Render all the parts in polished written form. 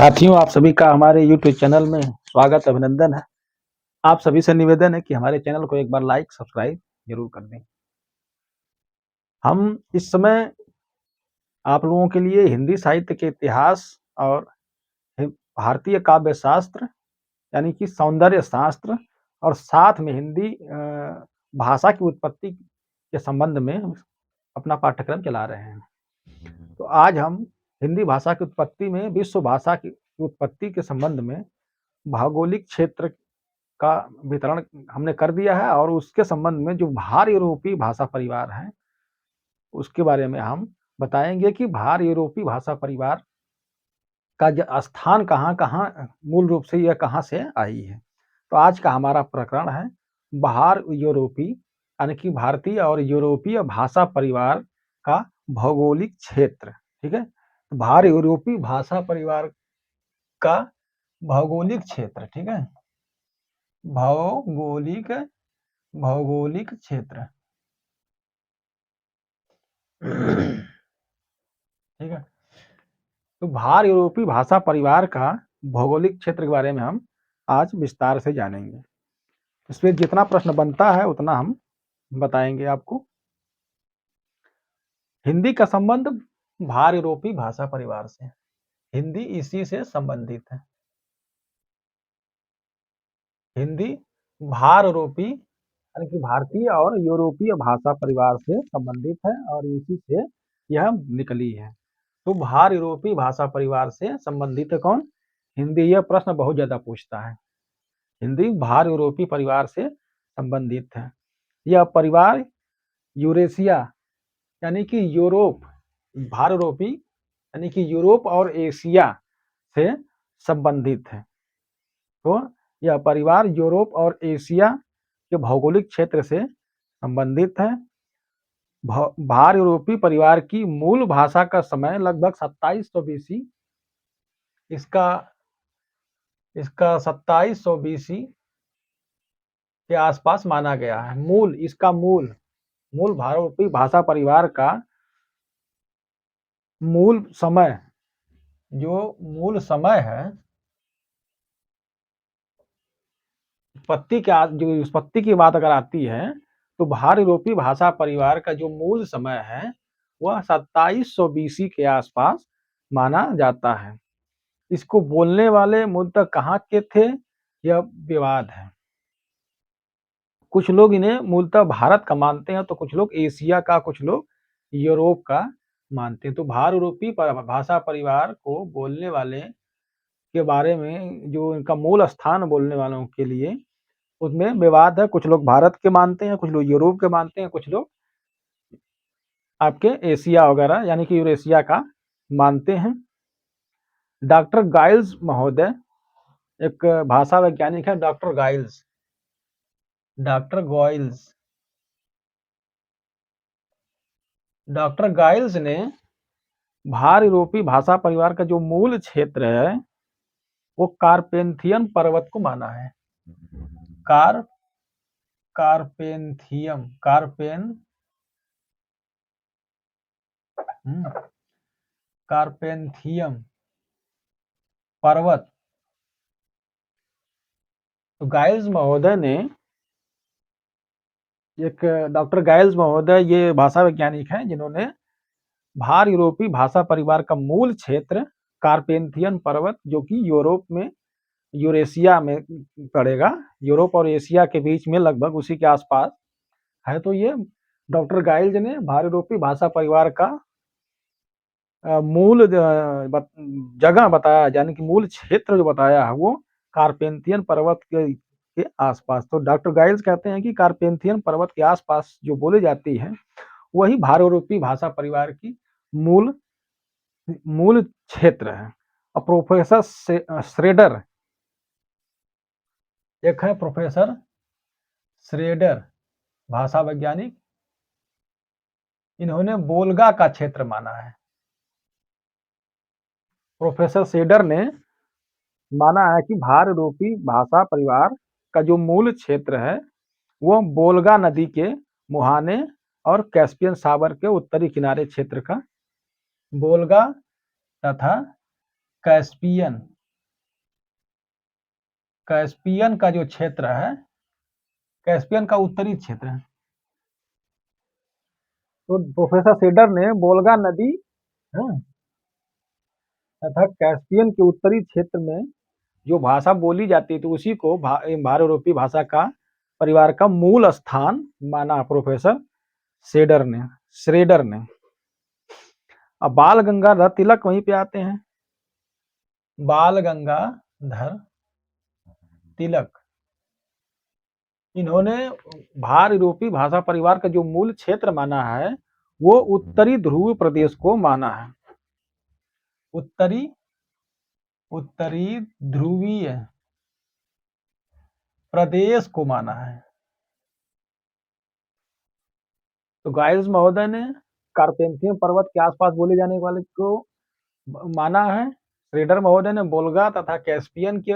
साथियों, आप सभी का हमारे यूट्यूब चैनल में स्वागत अभिनंदन है। आप सभी से निवेदन है कि हमारे चैनल को एक बार लाइक सब्सक्राइब जरूर कर दें। हम इस समय आप लोगों के लिए हिंदी साहित्य के इतिहास और भारतीय काव्य शास्त्र यानी कि सौंदर्य शास्त्र और साथ में हिंदी भाषा की उत्पत्ति के संबंध में अपना पाठ्यक्रम चला रहे हैं। तो आज हम हिंदी भाषा की उत्पत्ति में विश्व भाषा की उत्पत्ति के संबंध में भौगोलिक क्षेत्र का वितरण हमने कर दिया है और उसके संबंध में जो भार यूरोपीय भाषा परिवार है उसके बारे में हम बताएंगे कि भार यूरोपीय भाषा परिवार का स्थान कहाँ मूल रूप से यह कहाँ से आई है। तो आज का हमारा प्रकरण है भार यूरोपीय यानी कि भारतीय और यूरोपीय भाषा परिवार का भौगोलिक क्षेत्र। ठीक है, भार यूरोपीय भाषा परिवार का भौगोलिक क्षेत्र। ठीक है, भौगोलिक भौगोलिक क्षेत्र। ठीक है, तो भार यूरोपीय भाषा परिवार का भौगोलिक क्षेत्र के बारे में हम आज विस्तार से जानेंगे। इसमें जितना प्रश्न बनता है उतना हम बताएंगे आपको। हिंदी का संबंध भार यूरोपीय भाषा परिवार से, हिंदी इसी से संबंधित है। हिंदी भार यूरोपीय यानी कि भारतीय और यूरोपीय भाषा परिवार से संबंधित है और इसी से यह निकली है। तो भार यूरोपीय भाषा परिवार से संबंधित है कौन? हिंदी। यह प्रश्न बहुत ज्यादा पूछता है। हिंदी भार यूरोपीय परिवार से संबंधित है। यह परिवार यूरेशिया यानी कि यूरोप, भार यूरोपीय यानी कि यूरोप और एशिया से संबंधित है। तो यह परिवार यूरोप और एशिया के भौगोलिक क्षेत्र से संबंधित है। भार यूरोपीय परिवार की मूल भाषा का समय लगभग 2700 बीसी, इसका 2700 बीसी के आसपास माना गया है। मूल भार यूरोपीय भाषा परिवार का मूल समय है उत्पत्ति की बात अगर आती है तो भार यूरोपीय भाषा परिवार का जो मूल समय है वह 2700 बीसी के आसपास माना जाता है। इसको बोलने वाले मूलतः कहाँ के थे यह विवाद है। कुछ लोग इन्हें मूलतः भारत का मानते हैं तो कुछ लोग एशिया का, कुछ लोग यूरोप का मानते हैं। तो भार यूरोपीय भाषा परिवार को बोलने वाले के बारे में जो इनका मूल स्थान बोलने वालों के लिए उसमें विवाद है। कुछ लोग भारत के मानते हैं, कुछ लोग यूरोप के मानते हैं, कुछ लोग आपके एशिया वगैरह यानी कि यूरेशिया का मानते हैं। डॉक्टर गाइल्स महोदय एक भाषा वैज्ञानिक है, डॉक्टर गाइल्स ने भार यूरोपीय भाषा परिवार का जो मूल क्षेत्र है वो कारपेंथियन पर्वत को माना है। कारपेंथियम पर्वत। तो डॉक्टर गाइल्स महोदय ये भाषा वैज्ञानिक हैं जिन्होंने भार यूरोपीय भाषा परिवार का मूल क्षेत्र कारपेंथियन पर्वत जो कि यूरोप में यूरेशिया में पड़ेगा, यूरोप और एशिया के बीच में लगभग उसी के आसपास है। तो ये डॉक्टर गाइल्स ने भार यूरोपीय भाषा परिवार का मूल जगह बताया यानी कि मूल क्षेत्र जो बताया है वो कारपेंथियन पर्वत के आसपास। तो डॉक्टर गाइल्स कहते हैं कि कारपेंथियन पर्वत के आसपास जो बोली जाती है वही भार यूरोपीय भाषा परिवार की मूल क्षेत्र है। और प्रोफेसर श्रेडर, एक है प्रोफेसर श्रेडर भाषा वैज्ञानिक, इन्होंने बोल्गा का क्षेत्र माना है। प्रोफेसर श्रेडर ने माना है कि भार यूरोपीय भाषा परिवार का जो मूल क्षेत्र है वो बोल्गा नदी के मुहाने और कैस्पियन सागर के उत्तरी किनारे क्षेत्र का, बोल्गा तथा कैस्पियन कैस्पियन का जो क्षेत्र है, कैस्पियन का उत्तरी क्षेत्र है। तो प्रोफेसर सेडर ने वोल्गा नदी तथा कैस्पियन के उत्तरी क्षेत्र में जो भाषा बोली जाती है तो उसी को भारत-यूरोपीय भाषा का परिवार का मूल स्थान माना प्रोफेसर श्रेडर ने। अब बाल गंगाधर तिलक वहीं पे आते हैं। बाल गंगाधर तिलक, इन्होंने भारत-यूरोपीय भाषा परिवार का जो मूल क्षेत्र माना है वो उत्तरी ध्रुव प्रदेश को माना है। उत्तरी ध्रुवीय प्रदेश को माना है। तो गाइस महोदय ने कार्पेंथियम पर्वत के आसपास बोले जाने वाले को माना है। श्रेडर महोदय ने वोल्गा तथा कैस्पियन के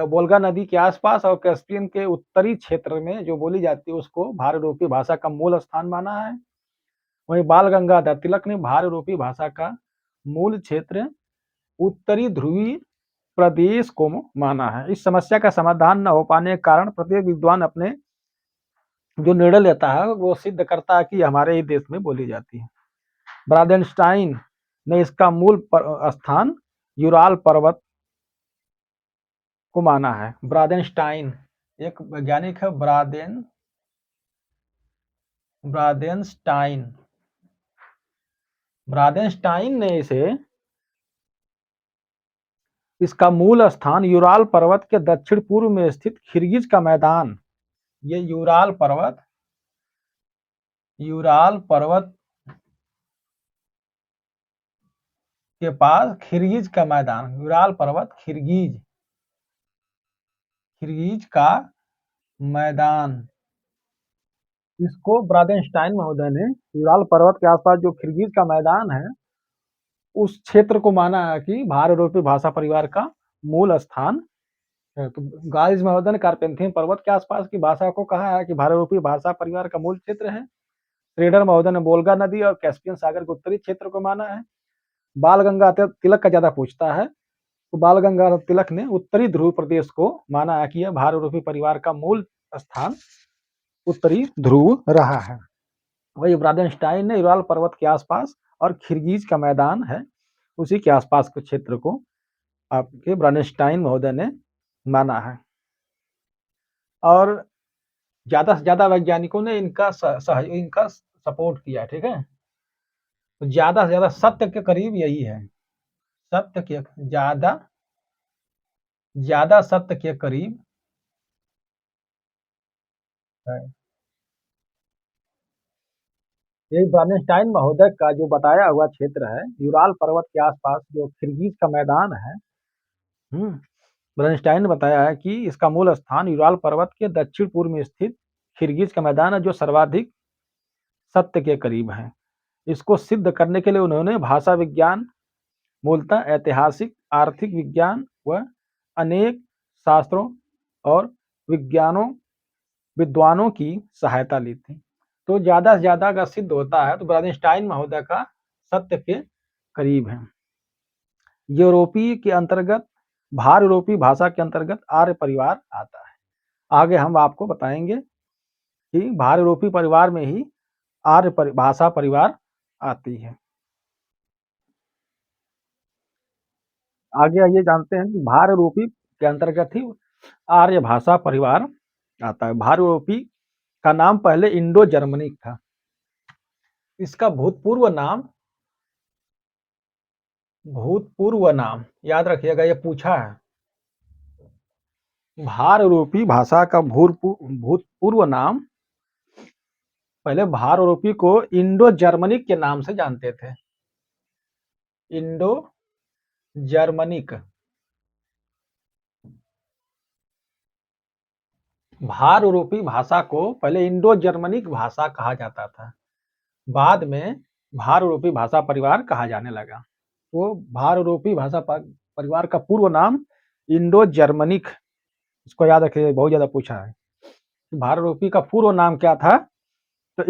वोल्गा नदी के आसपास और कैस्पियन के उत्तरी क्षेत्र में जो बोली जाती है उसको भारत-यूरोपीय भाषा का मूल स्थान माना है। वहीं बाल गंगाधर तिलक ने भारत-यूरोपीय भाषा का मूल क्षेत्र उत्तरी ध्रुवीय प्रदेश को माना है। इस समस्या का समाधान न हो पाने के कारण प्रत्येक विद्वान अपने जो निर्णय लेता है वो सिद्ध करता है कि हमारे ही देश में बोली जाती है। ब्रादेनस्टाइन ने इसका मूल स्थान यूराल पर्वत को माना है। ब्रादेनस्टाइन एक वैज्ञानिक है, ब्रादेनस्टाइन ने इसका मूल स्थान यूराल पर्वत के दक्षिण पूर्व में स्थित खिर्गिज का मैदान, ये यूराल पर्वत के पास खिर्गिज का मैदान, यूराल पर्वत खिर्गिज का मैदान, इसको ब्रादेनस्टाइन महोदय ने यूराल पर्वत के आसपास जो खिर्गिज का मैदान है उस क्षेत्र को माना है कि भारत-यूरोपीय भाषा परिवार का मूल स्थान है। तो गाइस महोदय ने कार्पेंथियम पर्वत के आसपास की भाषा को कहा है कि भारत-यूरोपीय भाषा परिवार का मूल क्षेत्र है। श्रेडर महोदय ने वोल्गा नदी और कैस्पियन सागर के उत्तरी क्षेत्र को माना है। बाल गंगाधर तिलक का ज्यादा पूछता है, तो बाल गंगाधर तिलक ने उत्तरी ध्रुव प्रदेश को माना है कि यह भारत-यूरोपीय परिवार का मूल स्थान उत्तरी ध्रुव रहा है। वही ब्रादेनस्टाइन ने यूराल पर्वत के आसपास और खिर्गिज का मैदान है उसी के आसपास के क्षेत्र को आपके ब्रादेनस्टाइन महोदय ने माना है। और ज्यादा से ज्यादा वैज्ञानिकों ने इनका सपोर्ट किया, ठीक है। तो ज्यादा से ज्यादा सत्य के करीब यही है, सत्य के ज्यादा सत्य के करीब है। ये ब्रादेनस्टाइन महोदय का जो बताया हुआ क्षेत्र है यूराल पर्वत के आसपास जो खिर्गिज का मैदान है, ब्रादेनस्टाइन ने बताया है कि इसका मूल स्थान यूराल पर्वत के दक्षिण पूर्व में स्थित खिर्गिज का मैदान है जो सर्वाधिक सत्य के करीब है। इसको सिद्ध करने के लिए उन्होंने भाषा विज्ञान, मूलतः ऐतिहासिक, आर्थिक विज्ञान व अनेक शास्त्रों और विद्वानों की सहायता ली थी। तो ज्यादा से ज्यादा अगर सिद्ध होता है तो ब्रादेनस्टाइन महोदय का सत्य के करीब है। यूरोपीय के अंतर्गत भारत-यूरोपीय भाषा के अंतर्गत आर्य परिवार आता है। आगे हम आपको बताएंगे कि भारत-यूरोपीय परिवार में ही आर्य भाषा परिवार आती है। आगे आइए जानते हैं कि भारत-यूरोपीय के अंतर्गत ही आर्य भाषा परिवार आता है। भारत-यूरोपीय का नाम पहले इंडो जर्मनिक था। इसका भूतपूर्व नाम याद रखिएगा, ये पूछा है। भारत-यूरोपीय भाषा का भूतपूर्व नाम, पहले भारत-यूरोपीय को इंडो जर्मनिक के नाम से जानते थे। इंडो जर्मनिक, भारत-यूरोपीय भाषा को पहले इंडो जर्मनिक भाषा कहा जाता था, बाद में भारत-यूरोपीय भाषा परिवार कहा जाने लगा। तो भारत-यूरोपीय भाषा परिवार का पूर्व नाम इंडो जर्मनिक, इसको याद रखिए, बहुत ज्यादा पूछा है। भारत-यूरोपीय का पूर्व नाम क्या था? तो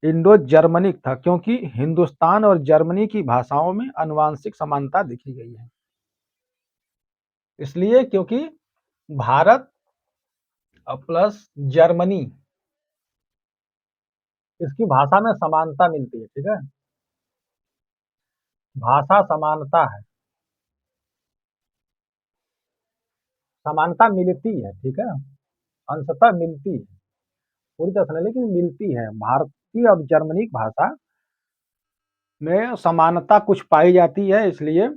इंडो जर्मनिक था, क्योंकि हिंदुस्तान और जर्मनी की भाषाओं में आनुवांशिक समानता देखी गई है। इसलिए क्योंकि भारत प्लस जर्मनी, इसकी भाषा में समानता मिलती है, ठीक है? भाषा समानता है, समानता मिलती है, ठीक है? अंशतः मिलती है, पूरी तरह से नहीं लेकिन मिलती है। भारतीय और जर्मनी भाषा में समानता कुछ पाई जाती है, इसलिए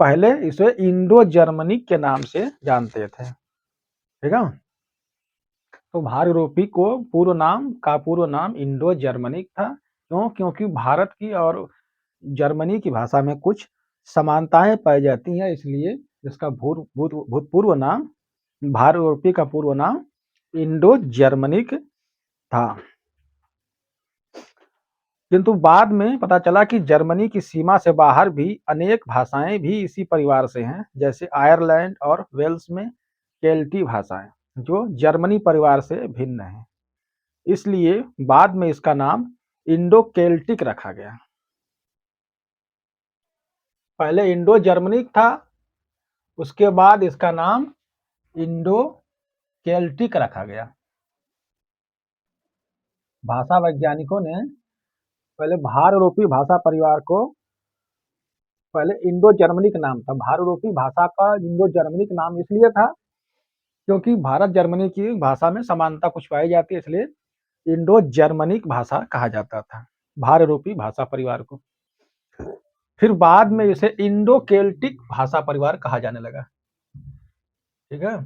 पहले इसे इंडो जर्मनिक के नाम से जानते थे, ठीक है? तो भार यूरोपी को पूर्व नाम इंडो जर्मनिक था। क्यों? क्योंकि भारत की और जर्मनी की भाषा में कुछ समानताएं पाई जाती हैं, इसलिए इसका भूतपूर्व नाम, भार यूरोपी का पूर्व नाम इंडो जर्मनिक था। किंतु बाद में पता चला कि जर्मनी की सीमा से बाहर भी अनेक भाषाएं भी इसी परिवार से हैं, जैसे आयरलैंड और वेल्स में केल्टी भाषाएं, जो जर्मनी परिवार से भिन्न है। इसलिए बाद में इसका नाम इंडो केल्टिक रखा गया। पहले इंडो जर्मनिक था, उसके बाद इसका नाम इंडो केल्टिक रखा गया। भाषा वैज्ञानिकों ने पहले भार यूरोपी भाषा परिवार को, पहले इंडो जर्मनिक नाम था। भार यूरोपी भाषा का इंडो जर्मनिक नाम इसलिए था क्योंकि भारत जर्मनी की भाषा में समानता कुछ पाई जाती है, इसलिए इंडो जर्मनिक भाषा कहा जाता था भार यूरोपी भाषा परिवार को। फिर बाद में इसे इंडो केल्टिक भाषा परिवार कहा जाने लगा, ठीक है?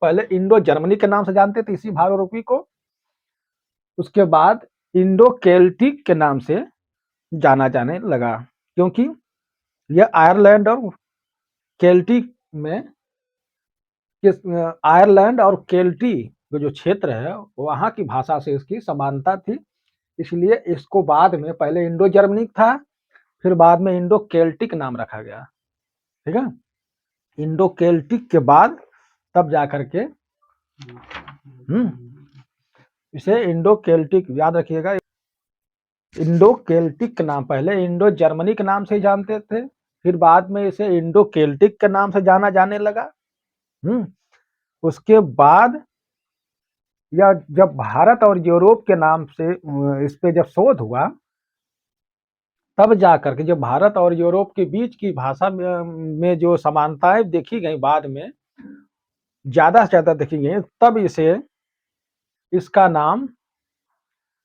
पहले इंडो जर्मनी के नाम से जानते थे इसी भार यूरोपी को, उसके बाद इंडो केल्टिक के नाम से जाना जाने लगा, क्योंकि यह आयरलैंड और केल्टिक में, आयरलैंड और केल्टी जो क्षेत्र है वहां की भाषा से इसकी समानता थी, इसलिए इसको बाद में, पहले इंडो जर्मनिक था, फिर बाद में इंडो केल्टिक नाम रखा गया, ठीक है? इंडो केल्टिक के बाद तब जाकर के इसे इंडो केल्टिक, याद रखिएगा, इंडो केल्टिक के नाम, पहले इंडो जर्मनिक नाम से जानते थे, फिर बाद में इसे इंडो केल्टिक के नाम से जाना जाने लगा। उसके बाद या जब भारत और यूरोप के नाम से इस पे जब शोध हुआ, तब जाकर के जब भारत और यूरोप के बीच की भाषा में जो समानताएं देखी गई, बाद में ज्यादा से ज्यादा देखी गई, तब इसे, इसका नाम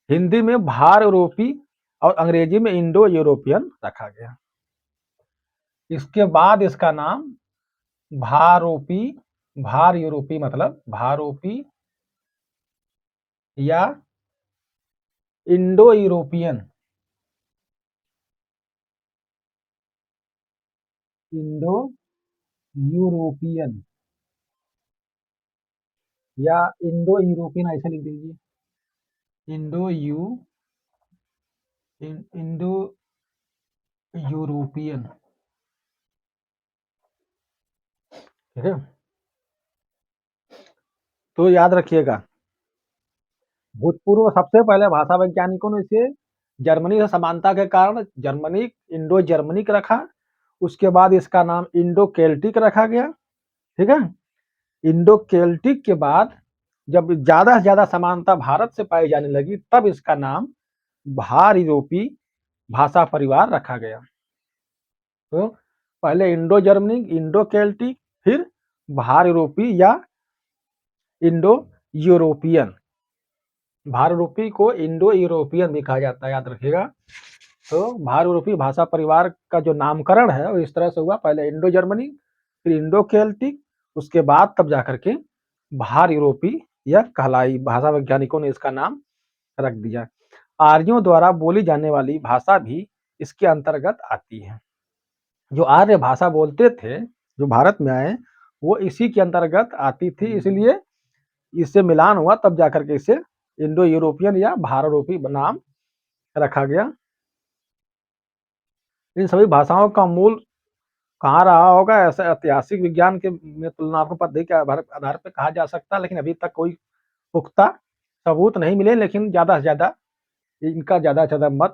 हिंदी में भार यूरोपी और अंग्रेजी में इंडो यूरोपियन रखा गया। इसके बाद इसका नाम भारोपी, भार यूरोपी मतलब भारोपी या इंडो यूरोपियन, इंडो यूरोपियन या इंडो यूरोपियन ऐसे लिख दीजिए, इंडो इंडो यूरोपियन, ठीक है? तो याद रखिएगा, भूतपूर्व सबसे पहले भाषा वैज्ञानिकों ने इसे जर्मनी से समानता के कारण जर्मनिक, इंडो जर्मनिक रखा। उसके बाद इसका नाम इंडो केल्टिक रखा गया, ठीक है? इंडो केल्टिक के बाद जब ज्यादा से ज्यादा समानता भारत से पाई जाने लगी, तब इसका नाम भार यूरोपी भाषा परिवार रखा गया। तो पहले इंडो जर्मनिक, इंडो केल्टिक, फिर भार यूरोपी या इंडो यूरोपियन। भार यूरोपी को इंडो यूरोपियन भी कहा जाता है, याद रखिएगा। तो भार यूरोपी भाषा परिवार का जो नामकरण है वो इस तरह से हुआ, पहले इंडो जर्मनी, फिर इंडो केल्टिक, उसके बाद तब जाकर के भार यूरोपी यह कहलाई। भाषा वैज्ञानिकों ने इसका नाम रख दिया। आर्यों द्वारा बोली जाने वाली भाषा भी इसके अंतर्गत आती है। जो आर्य भाषा बोलते थे, जो भारत में आए, वो इसी के अंतर्गत आती थी, इसलिए इससे मिलान हुआ, तब जाकर के इसे इंडो यूरोपियन या भार यूरोपी नाम रखा गया। इन सभी भाषाओं का मूल कहाँ रहा होगा, ऐसा ऐतिहासिक विज्ञान के में तुलनात्मक पद्धति के आधार पर कहा जा सकता है, लेकिन अभी तक कोई पुख्ता सबूत नहीं मिले। लेकिन ज्यादा से ज्यादा इनका ज्यादा से ज्यादा मत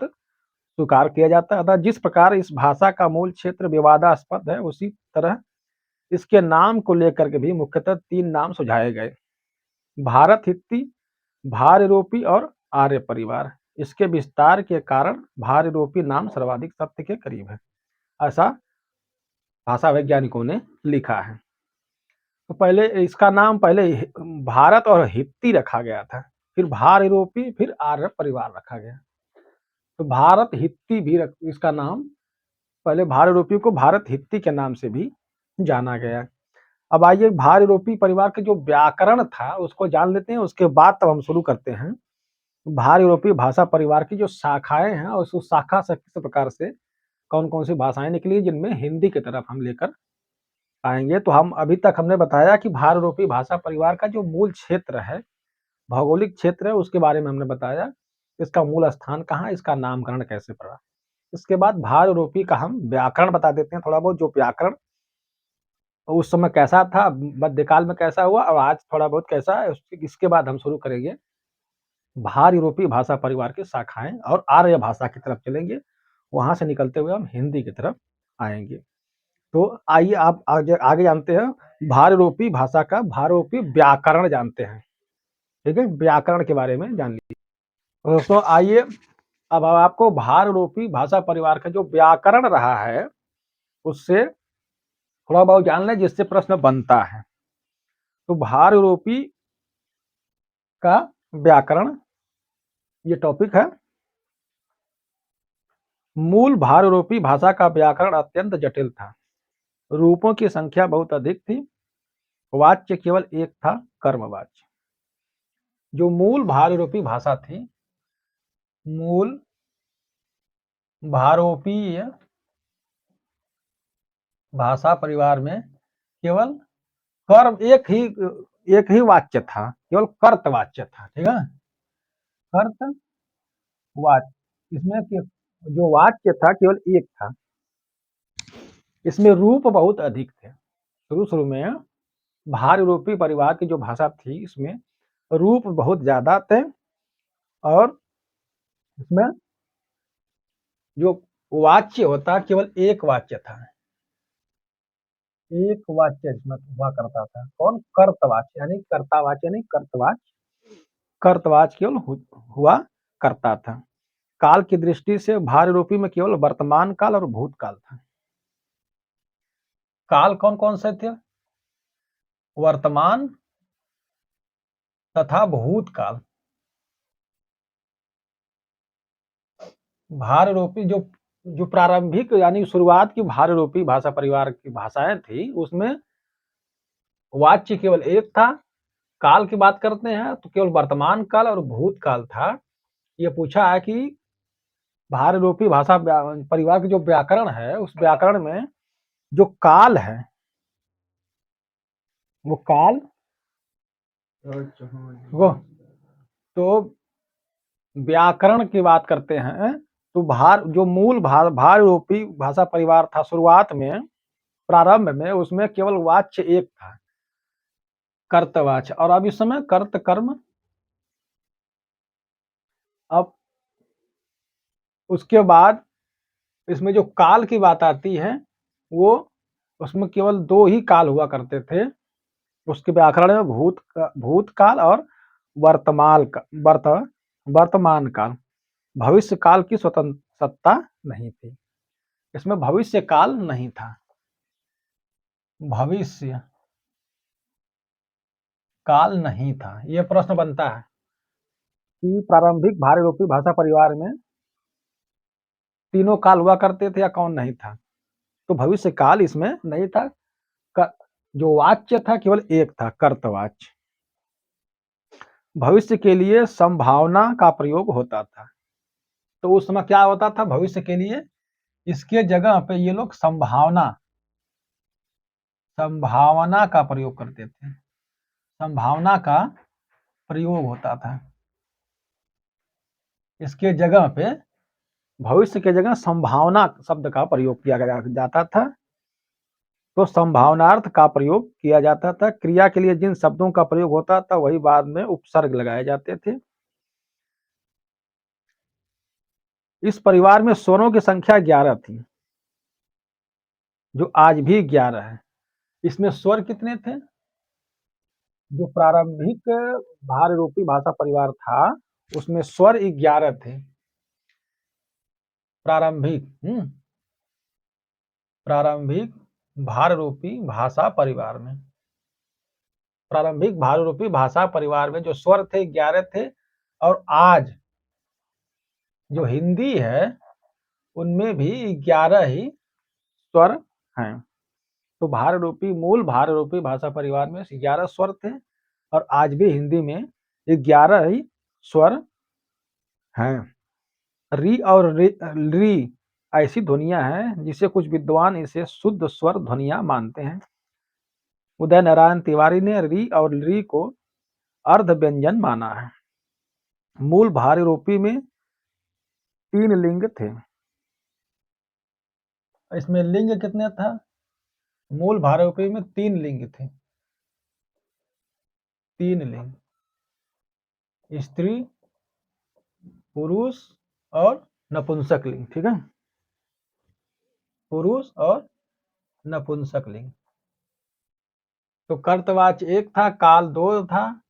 स्वीकार किया जाता है। अतः जिस प्रकार इस भाषा का मूल क्षेत्र विवादास्पद है, उसी तरह इसके नाम को लेकर के भी मुख्यतः 3 नाम सुझाए गए: भारत हित्ती, भार यूरोपी और आर्य परिवार। इसके विस्तार के कारण भार यूरोपी नाम सर्वाधिक सत्य के करीब है, ऐसा भाषा वैज्ञानिकों ने लिखा है। तो पहले इसका नाम पहले भारत और हित्ती रखा गया था, फिर भार यूरोपी, फिर आर्य परिवार रखा गया। तो भारत हित्ती भी इसका नाम पहले भार यूरोपी को भारत हित्ती के नाम से भी जाना गया। अब आइए भार यूरोपी परिवार के जो व्याकरण था उसको जान लेते हैं, उसके बाद तब हम शुरू करते हैं। भार यूरोपीय भाषा परिवार की जो शाखाएं हैं और उस शाखा से किस प्रकार से कौन कौन सी भाषाएं निकली, जिनमें हिंदी की तरफ हम लेकर आएंगे। तो हम अभी तक हमने बताया कि भार यूरोपीय भाषा परिवार का जो मूल क्षेत्र है, भौगोलिक क्षेत्र है, उसके बारे में हमने बताया। इसका मूल स्थान कहाँ, इसका नामकरण कैसे पड़ा। इसके बाद भार यूरोपी का हम व्याकरण बता देते हैं, थोड़ा बहुत जो व्याकरण उस समय कैसा था, मध्यकाल में कैसा हुआ और आज थोड़ा बहुत कैसा है। इसके बाद हम शुरू करेंगे भार यूरोपीय भाषा परिवार की शाखाएं और आर्य भाषा की तरफ चलेंगे, वहां से निकलते हुए हम हिंदी की तरफ आएंगे। तो आइए आप आगे आगे जानते हैं भार यूरोपीय भाषा का भार यूरोपीय व्याकरण जानते हैं। ठीक है, व्याकरण के बारे में जान लीजिए। तो दोस्तों आइए अब आपको भार यूरोपीय भाषा परिवार का जो व्याकरण रहा है उससे थोड़ा बहुत जान लें, जिससे प्रश्न बनता है। तो भार यूरोपीय का व्याकरण ये टॉपिक है। मूल भार यूरोपीय भाषा का व्याकरण अत्यंत जटिल था। रूपों की संख्या बहुत अधिक थी, वाच्य केवल एक था, कर्मवाच्य। जो मूल भार यूरोपीय भाषा थी, मूल भारोपीय भाषा परिवार में केवल कर्म एक ही वाच्य था, केवल कर्त वाच्य था। ठीक है, कर्त वाच्य। इसमें जो वाच्य था केवल एक था। इसमें रूप बहुत अधिक थे। शुरू शुरू में भार यूरोपीय परिवार की जो भाषा थी, इसमें रूप बहुत ज्यादा थे और इसमें जो वाच्य होता केवल एक वाच्य था। एक वाच्य इसमें हुआ करता था। कौन? कर्तवाच्य, यानी कर्तावाच्य नहीं, कर्तवाच्य। कर्तवाच्य केवल हुआ करता था। काल की दृष्टि से भार यूरोपी में केवल वर्तमान काल और भूतकाल था। काल कौन कौन से थे? वर्तमान तथा भूतकाल। भार यूरोपी जो जो प्रारंभिक यानी शुरुआत की भार यूरोपी भाषा परिवार की भाषाएं थी, उसमें वाच्य केवल एक था। काल की बात करते हैं तो केवल वर्तमान काल और भूतकाल था। ये पूछा है कि भार यूरोपी भाषा परिवार के जो व्याकरण है, उस व्याकरण में जो काल है, वो काल वो तो व्याकरण की बात करते हैं तो जो मूल भार यूरोपी भाषा परिवार था शुरुआत में, प्रारंभ में, उसमें केवल वाच्य एक था, कर्तवाच्य। और अब इस समय कर्त कर्म। अब उसके बाद इसमें जो काल की बात आती है, वो उसमें केवल दो ही काल हुआ करते थे उसके व्याकरण में, भूतकाल और वर्तमान काल। भविष्य काल की स्वतंत्रता नहीं थी। इसमें भविष्य काल नहीं था। भविष्य काल नहीं था। यह प्रश्न बनता है कि प्रारंभिक भार यूरोपी भाषा परिवार में तीनों काल हुआ करते थे या कौन नहीं था? तो भविष्य काल इसमें नहीं था। जो वाच्य था केवल एक था, कर्तवाच्य। भविष्य के लिए संभावना का प्रयोग होता था। तो उस समय क्या होता था भविष्य के लिए? इसके जगह पे ये लोग संभावना का प्रयोग करते थे। संभावना का प्रयोग होता था। इसके जगह पे भविष्य के जगह संभावना शब्द का प्रयोग किया जाता था। तो संभावनार्थ का प्रयोग किया जाता था। क्रिया के लिए जिन शब्दों का प्रयोग होता था वही बाद में उपसर्ग लगाए जाते थे। इस परिवार में स्वरों की संख्या 11 थी, जो आज भी 11 है। इसमें स्वर कितने थे? जो प्रारंभिक भाररूपी भाषा परिवार था, उसमें स्वर 11 थे। प्रारंभिक प्रारंभिक भाररूपी भाषा परिवार में, प्रारंभिक भाररूपी भाषा परिवार में जो स्वर थे 11 थे, और आज जो हिंदी है उनमें भी 11 ही स्वर हैं। तो भाररूपी मूल भाररूपी भाषा परिवार में 11 स्वर थे, और आज भी हिंदी में 11 ही स्वर हैं। री और री ऐसी ध्वनियां हैं जिसे कुछ विद्वान इसे शुद्ध स्वर ध्वनियां मानते हैं। उदय नारायण तिवारी ने री और री को अर्ध व्यंजन माना है। मूल भाररूपी में 3 लिंग थे। इसमें लिंग कितने था? मूल भाररूपी में 3 लिंग थे। 3 लिंग, स्त्री, पुरुष और नपुंसक लिंग। ठीक है, पुरुष और नपुंसक लिंग। तो कर्तवाच 1 था, काल 2 था,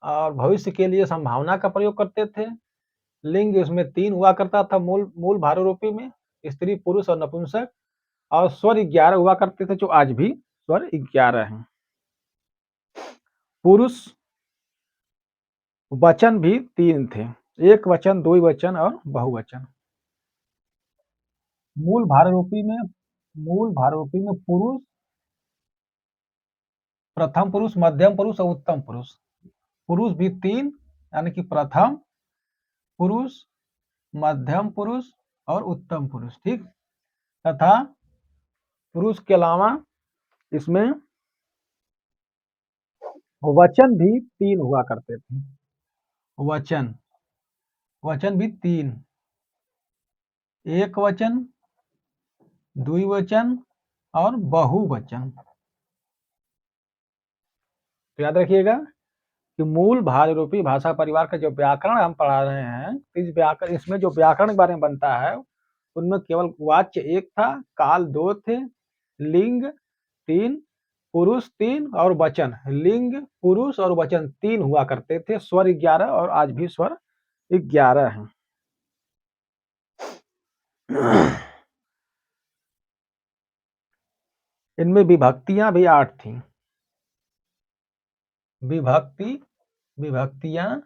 और भविष्य के लिए संभावना का प्रयोग करते थे। लिंग इसमें 3 हुआ करता था मूल मूल भाररूपी में, स्त्री, पुरुष और नपुंसक। और स्वर 11 हुआ करते थे, जो आज भी स्वर 11 हैं। पुरुष वचन भी 3 थे, एक वचन, द्विवचन और बहुवचन। मूल भाररूपी में पुरुष, प्रथम पुरुष, मध्यम पुरुष और उत्तम पुरुष। पुरुष भी 3, यानी कि प्रथम पुरुष, मध्यम पुरुष और उत्तम पुरुष। ठीक, तथा पुरुष के अलावा इसमें वचन भी 3 हुआ करते थे। वचन भी 3, एक वचन, द्विवचन और बहुवचन। तो याद रखिएगा कि मूल भाररूपी भाषा परिवार का जो व्याकरण हम पढ़ा रहे हैं, इसमें जो व्याकरण के बारे में बनता है, उनमें केवल वाच्य 1 था, काल 2 थे, लिंग 3, पुरुष 3 और वचन। लिंग, पुरुष और वचन 3 हुआ करते थे। स्वर 11, और आज भी स्वर 11 हैं। इनमें विभक्तियां भी 8 थी। विभक्तियां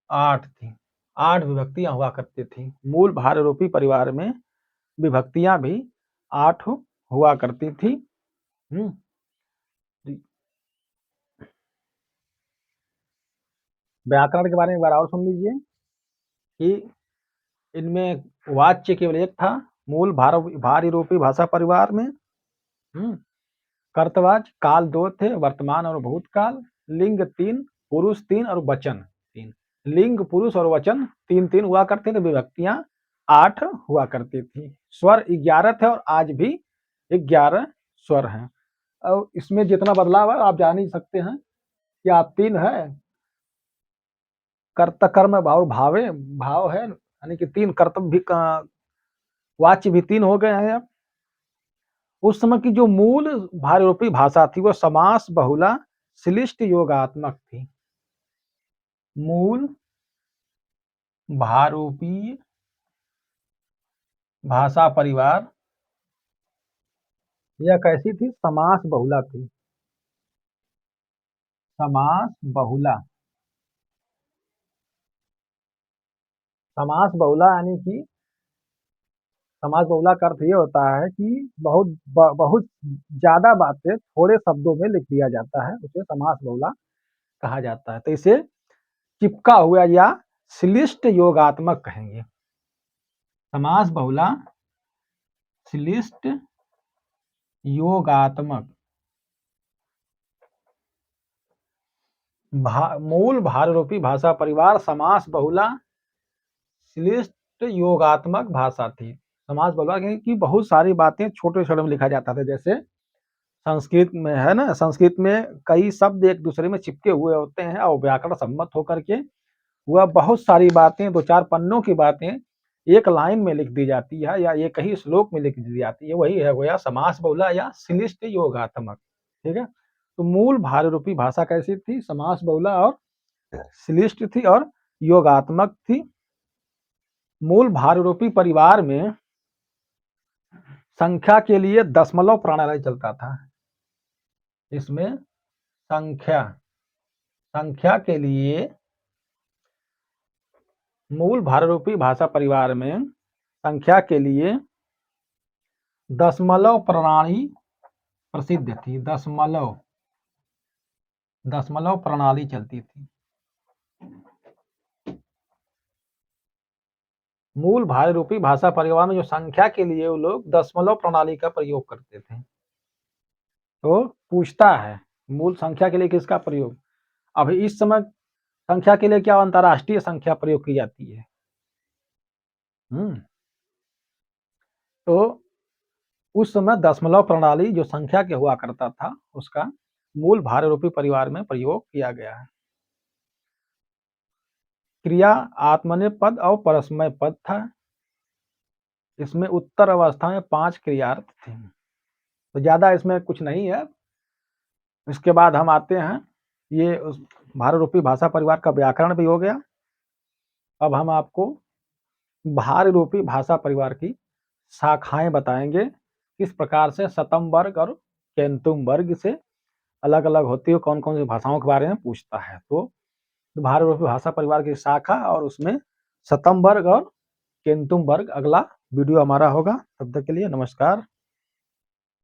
8 थी। 8 विभक्तियां हुआ करती थी। मूल भाररूपी परिवार में विभक्तियां भी 8 हुआ करती थी। व्याकरण के बारे में एक बार और सुन लीजिए कि इनमें वाच्य केवल 1 था मूल भाररूपी भाषा परिवार में। कर्तवाच काल 2 थे, वर्तमान और भूतकाल। लिंग 3, पुरुष 3 और वचन 3। लिंग, पुरुष और वचन 3 हुआ करते थे। विभक्तियां 8 हुआ करती थी। स्वर 11 थे, और आज भी 11 स्वर हैं। और इसमें जितना बदलाव है आप जान ही सकते हैं कि आप 3 है, कर्त, कर्म, भाव, भावे, भाव है, यानी कि 3 कर्तव्य भी, वाच्य भी 3 हो गए हैं। अब उस समय की जो मूल भारतीय भाषा थी वो समास बहुला श्लिष्ट योगात्मक थी। मूल भारूपीय भाषा परिवार यह कैसी थी? समास बहुला थी। समास बहुला, समास बहुला यानी कि समास बहुला का अर्थ ये होता है कि बहुत ज्यादा बातें थोड़े शब्दों में लिख दिया जाता है, उसे समास बहुला कहा जाता है। तो इसे चिपका हुआ या श्लिष्ट योगात्मक कहेंगे। समास बहुला श्लिष्ट योगात्मक। मूल भाररूपी भाषा परिवार समास बहुला श्लिष्ट योगात्मक भाषा थी। समास बहुला की बहुत सारी बातें छोटे शब्दों में लिखा जाता था। जैसे संस्कृत में है ना, संस्कृत में कई शब्द एक दूसरे में चिपके हुए होते हैं और व्याकरण सम्मत होकर के वह बहुत सारी बातें 2-4 पन्नों की बातें एक लाइन में लिख दी जाती है या एक ही श्लोक में लिख दी जाती है, वही है गोया समास बहुला या श्लिष्ट योगात्मक। ठीक है? तो मूल भारत-रूपी भाषा कैसी थी? समास बहुला और श्लिष्ट थी और योगात्मक थी। मूल भारत-रूपी परिवार में संख्या के लिए दशमलव प्रणाली चलता था। इसमें संख्या संख्या के लिए मूल भारत-रूपी भाषा परिवार में संख्या के लिए दशमलव प्रणाली प्रसिद्ध थी। दशमलव प्रणाली चलती थी। मूल भारत-रूपी भाषा परिवार में जो संख्या के लिए वो लोग दशमलव प्रणाली का प्रयोग करते थे। तो पूछता है मूल संख्या के लिए किसका प्रयोग? अभी इस समय संख्या के लिए क्या अंतर्राष्ट्रीय संख्या प्रयोग की जाती है। तो उस समय दशमलव प्रणाली जो संख्या के हुआ करता था, उसका मूल भारत-रूपी परिवार में प्रयोग किया गया है। क्रिया आत्मनेपद पद और परस्मय पद था। इसमें उत्तर अवस्था में 5 क्रियार्थ थे। तो ज़्यादा इसमें कुछ नहीं है। इसके बाद हम आते हैं, ये उस भारत-रूपी भाषा परिवार का व्याकरण भी हो गया। अब हम आपको भारत-रूपी भाषा परिवार की शाखाएँ बताएँगे, किस प्रकार से शतम वर्ग और केंतुम वर्ग से अलग-अलग होती है, कौन-कौन सी भाषाओं के बारे में पूछता है। तो भारत-रूपी भाषा परिवार की शाखा और उसमें शतम वर्ग और केंतुम वर्ग अगला वीडियो हमारा होगा। तब तक के लिए नमस्कार।